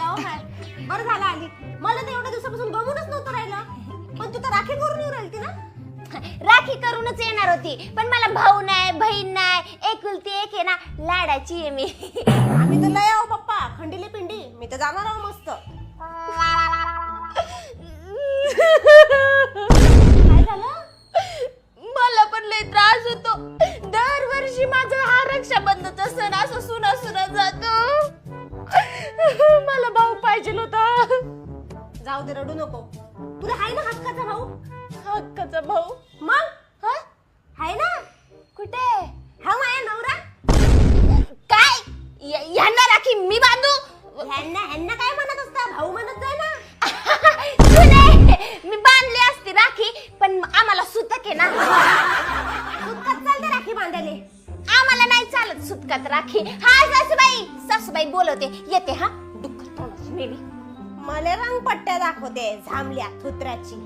जाऊ काय बरं झालं आली. मला तर एवढ्या दिवसापासून गमूनच नव्हतं राहिलं. पण तू तर राखी करून येऊ राहिली ना. राखी करूनच येणार होती, पण मला भाऊ नाही, बहीण नाही, एकुलती एक आहे ना, लाडाची आहे मी. आम्ही तर लय आहो पप्पा, खंडीली पिंडी. मी तर जाणार आहो मस्त. काय झालं? मला पण लय त्रास होतो. दरवर्षी माझा हा रक्षाबंधनचा सण असं सुना सुना जातो. मला भाऊ पाहिजे होता. जाऊ दे, रडू नको. तुला हाय ना हक्काचा भाऊ? हक्काचा भाऊ? मग हा? हाय ना. कुठे? हा माझा नवरा. काय? ह्यांना राखी मी बांधू? ह्यांना काय म्हणत असता? भाऊ म्हणत जाय ना. मी बांधली असती राखी, पण आम्हाला सुतक आहे ना. सुतकात चालते राखी बांधायले. आम्हाला नाही चालत सुतकात राखी. हा सासूबाई, सासूबाई बोलवते, येते. हा दुःख तोंडाची मेली. मला रंग पट्ट्या दाखवते झांबल्या थुत्राची.